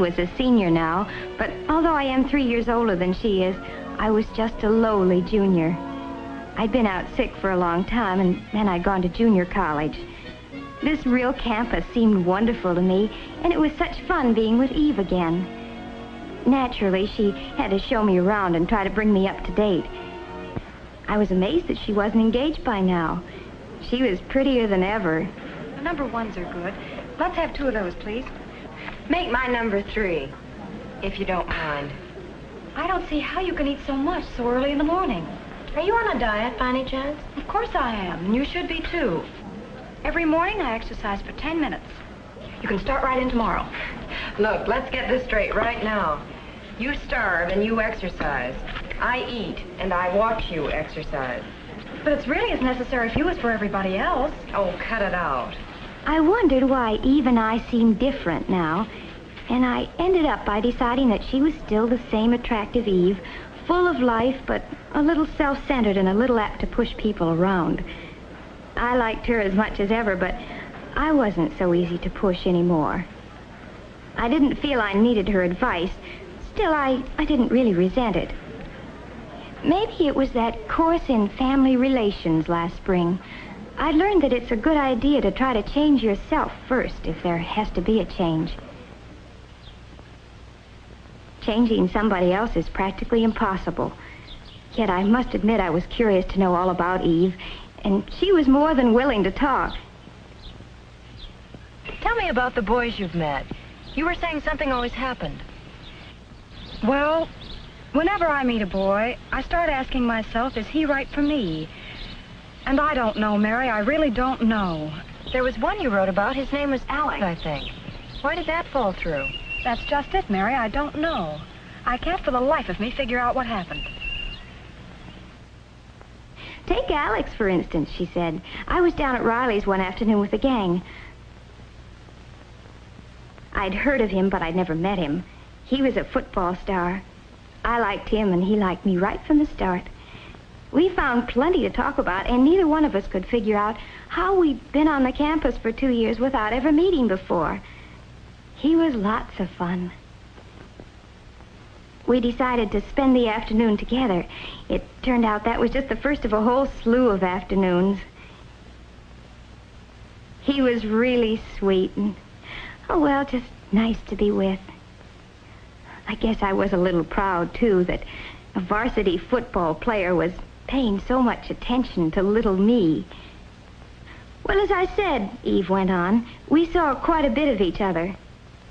was a senior now, but although I am 3 years older than she is, I was just a lowly junior. I'd been out sick for a long time, and then I'd gone to junior college. This real campus seemed wonderful to me, and it was such fun being with Eve again. Naturally, she had to show me around and try to bring me up to date. I was amazed that she wasn't engaged by now. She was prettier than ever. The number 1s are good. Let's have 2 of those, please. Make my number 3, if you don't mind. I don't see how you can eat so much so early in the morning. Are you on a diet by any chance? Of course I am, and you should be too. Every morning I exercise for 10 minutes. You can start right in tomorrow. Look, let's get this straight right now. You starve and you exercise. I eat and I watch you exercise. But it's really as necessary for you as for everybody else. Oh, cut it out. I wondered why Eve and I seemed different now, and I ended up by deciding that she was still the same attractive Eve, full of life, but a little self-centered and a little apt to push people around. I liked her as much as ever, but I wasn't so easy to push anymore. I didn't feel I needed her advice. Still, I didn't really resent it. Maybe it was that course in family relations last spring. I learned that it's a good idea to try to change yourself first if there has to be a change. Changing somebody else is practically impossible. Yet I must admit I was curious to know all about Eve, and she was more than willing to talk. Tell me about the boys you've met. You were saying something always happened. Well, whenever I meet a boy, I start asking myself, is he right for me? And I don't know, Mary. I really don't know. There was one you wrote about. His name was Alex, I think. Why did that fall through? That's just it, Mary. I don't know. I can't for the life of me figure out what happened. Take Alex, for instance, she said. I was down at Riley's one afternoon with the gang. I'd heard of him, but I'd never met him. He was a football star. I liked him, and he liked me right from the start. We found plenty to talk about, and neither one of us could figure out how we'd been on the campus for 2 years without ever meeting before. He was lots of fun. We decided to spend the afternoon together. It turned out that was just the first of a whole slew of afternoons. He was really sweet and, oh, well, just nice to be with. I guess I was a little proud, too, that a varsity football player was paying so much attention to little me. Well, as I said, Eve went on, we saw quite a bit of each other.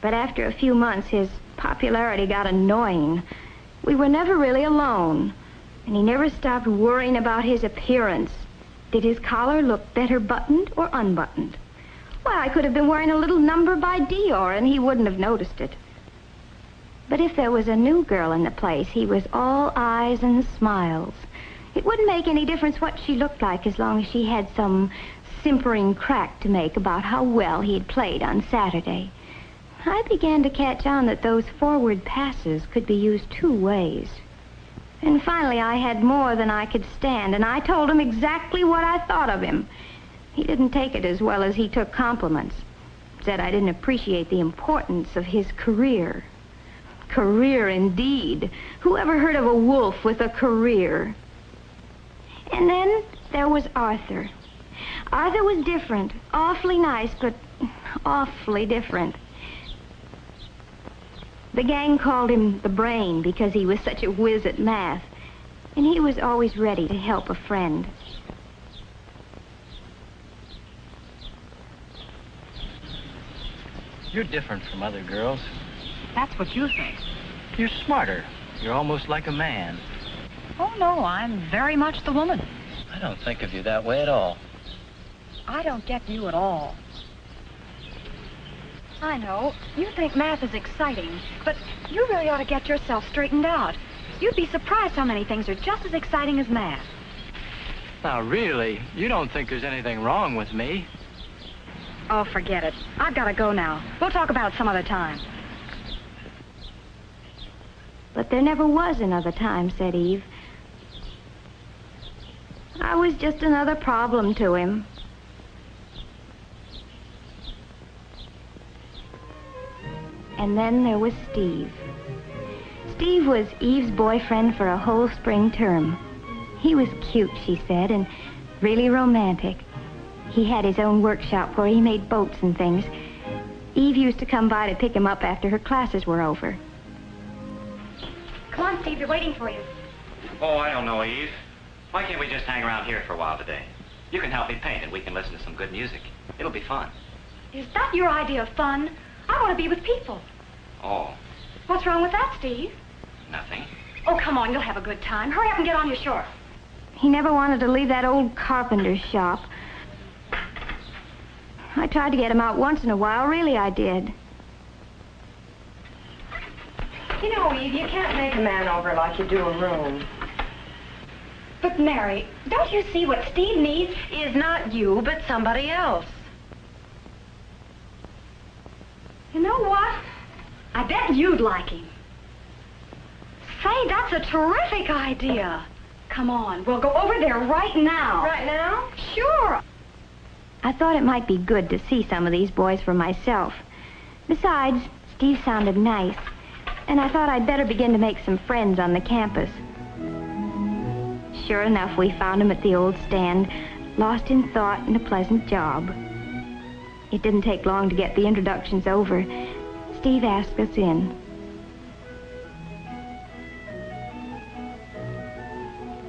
But after a few months, his popularity got annoying. We were never really alone, and he never stopped worrying about his appearance. Did his collar look better buttoned or unbuttoned? Why, I could have been wearing a little number by Dior, and he wouldn't have noticed it. But if there was a new girl in the place, he was all eyes and smiles. It wouldn't make any difference what she looked like as long as she had some simpering crack to make about how well he had played on Saturday. I began to catch on that those forward passes could be used 2 ways. And finally I had more than I could stand, and I told him exactly what I thought of him. He didn't take it as well as he took compliments. Said I didn't appreciate the importance of his career. Career, indeed. Who ever heard of a wolf with a career? And then there was Arthur. Arthur was different. Awfully nice, but awfully different. The gang called him the Brain because he was such a whiz at math. And he was always ready to help a friend. You're different from other girls. That's what you think. You're smarter. You're almost like a man. Oh, no, I'm very much the woman. I don't think of you that way at all. I don't get you at all. I know. You think math is exciting, but you really ought to get yourself straightened out. You'd be surprised how many things are just as exciting as math. Now, really, you don't think there's anything wrong with me? Oh, forget it. I've got to go now. We'll talk about it some other time. But there never was another time, said Eve. I was just another problem to him. And then there was Steve. Steve was Eve's boyfriend for a whole spring term. He was cute, she said, and really romantic. He had his own workshop where he made boats and things. Eve used to come by to pick him up after her classes were over. Come on, Steve, they're waiting for you. Oh, I don't know, Eve. Why can't we just hang around here for a while today? You can help me paint and we can listen to some good music. It'll be fun. Is that your idea of fun? I want to be with people. Oh, What's wrong with that, Steve? nothing. Oh, come on, you'll have a good time. Hurry up and get on your shorts. He never wanted to leave that old carpenter's shop. I tried to get him out once in a while, really I did. You know, Eve, you can't make a man over like you do a room. But, Mary, don't you see what Steve needs? Is not you, but somebody else. You know what? I bet you'd like him. Say, that's a terrific idea. Come on, we'll go over there right now. Right now? Sure. I thought it might be good to see some of these boys for myself. Besides, Steve sounded nice, and I thought I'd better begin to make some friends on the campus. Sure enough, we found him at the old stand, lost in thought and a pleasant job. It didn't take long to get the introductions over. Steve asked us in.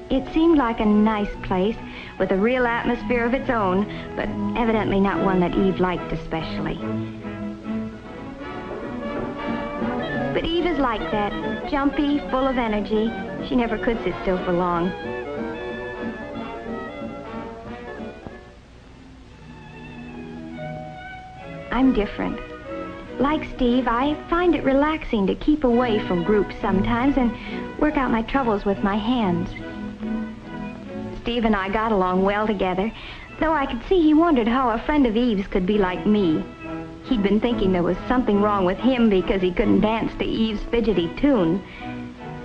It seemed like a nice place with a real atmosphere of its own, but evidently not one that Eve liked especially. But Eve is like that, jumpy, full of energy. She never could sit still for long. I'm different. Like Steve, I find it relaxing to keep away from groups sometimes and work out my troubles with my hands. Steve and I got along well together, though I could see he wondered how a friend of Eve's could be like me. He'd been thinking there was something wrong with him because he couldn't dance to Eve's fidgety tune.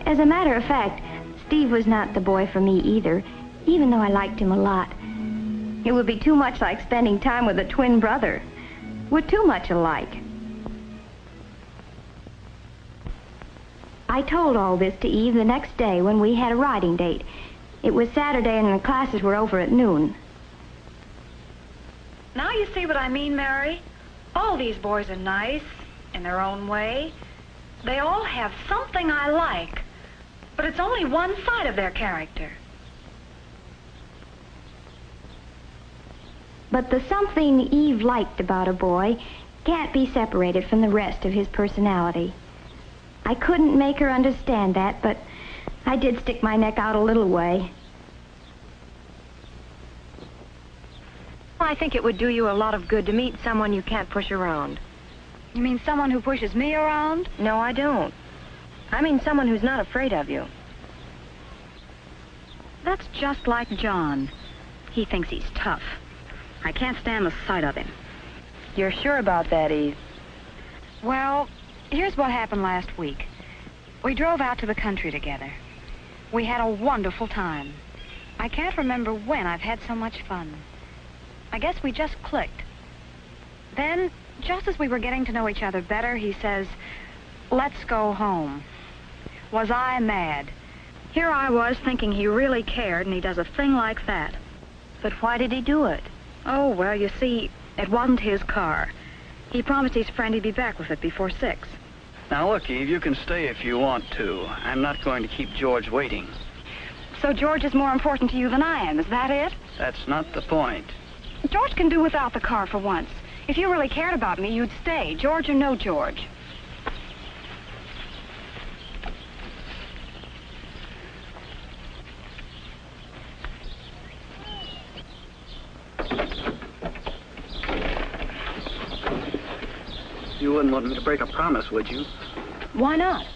As a matter of fact, Steve was not the boy for me either, even though I liked him a lot. It would be too much like spending time with a twin brother. We're too much alike. I told all this to Eve the next day when we had a riding date. It was Saturday and the classes were over at noon. Now you see what I mean, Mary? All these boys are nice in their own way. They all have something I like, but it's only one side of their character. But the something Eve liked about a boy can't be separated from the rest of his personality. I couldn't make her understand that, but I did stick my neck out a little way. I think it would do you a lot of good to meet someone you can't push around. You mean someone who pushes me around? No, I don't. I mean someone who's not afraid of you. That's just like John. He thinks he's tough. I can't stand the sight of him. You're sure about that, Eve? Well, here's what happened last week. We drove out to the country together. We had a wonderful time. I can't remember when I've had so much fun. I guess we just clicked. Then, just as we were getting to know each other better, he says, "Let's go home." Was I mad? Here I was thinking he really cared, and he does a thing like that. But why did he do it? Oh, well, you see, it wasn't his car. He promised his friend he'd be back with it before 6. Now, look, Eve, you can stay if you want to. I'm not going to keep George waiting. So George is more important to you than I am, is that it? That's not the point. George can do without the car for once. If you really cared about me, you'd stay, George or no George. You wouldn't want me to break a promise, would you? Why not?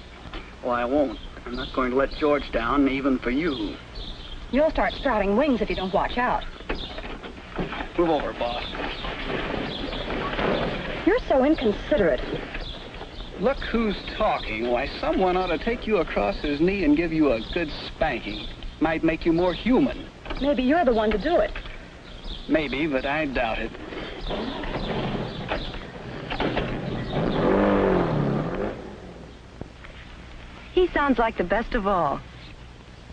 Well, I won't. I'm not going to let George down, even for you. You'll start sprouting wings if you don't watch out. Move over, boss. You're so inconsiderate. Look who's talking. Why, someone ought to take you across his knee and give you a good spanking. Might make you more human. Maybe you're the one to do it. Maybe, but I doubt it. He sounds like the best of all.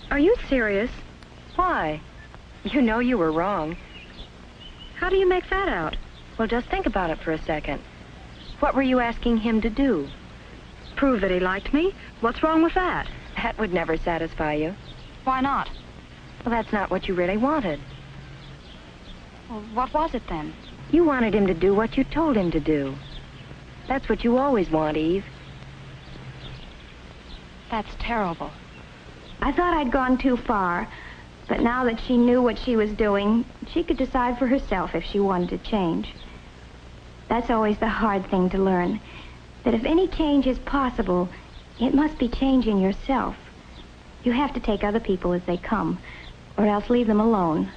Are you serious? Why? You know you were wrong. How do you make that out? Well, just think about it for a second. What were you asking him to do? Prove that he liked me? What's wrong with that? That would never satisfy you. Why not? Well, that's not what you really wanted. Well, what was it then? You wanted him to do what you told him to do. That's what you always want, Eve. That's terrible. I thought I'd gone too far, but now that she knew what she was doing, she could decide for herself if she wanted to change. That's always the hard thing to learn, that if any change is possible, it must be change in yourself. You have to take other people as they come, or else leave them alone.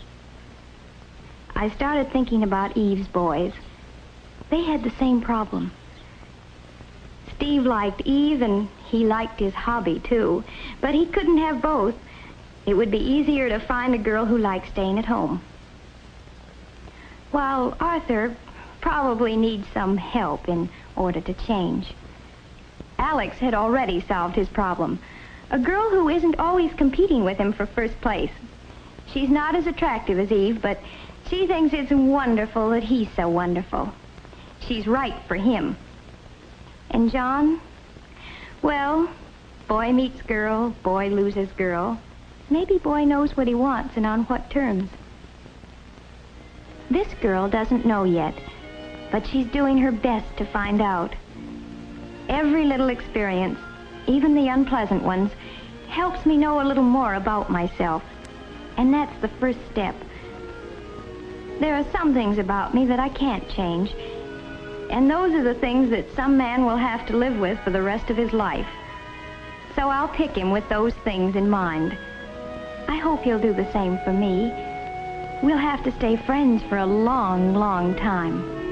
I started thinking about Eve's boys. They had the same problem. Steve liked Eve, and he liked his hobby, too. But he couldn't have both. It would be easier to find a girl who liked staying at home. While Arthur probably needs some help in order to change. Alex had already solved his problem. A girl who isn't always competing with him for first place. She's not as attractive as Eve, but she thinks it's wonderful that he's so wonderful. She's right for him. And John? Well, boy meets girl, boy loses girl. Maybe boy knows what he wants and on what terms. This girl doesn't know yet, but she's doing her best to find out. Every little experience, even the unpleasant ones, helps me know a little more about myself. And that's the first step. There are some things about me that I can't change. And those are the things that some man will have to live with for the rest of his life. So I'll pick him with those things in mind. I hope he'll do the same for me. We'll have to stay friends for a long, long time.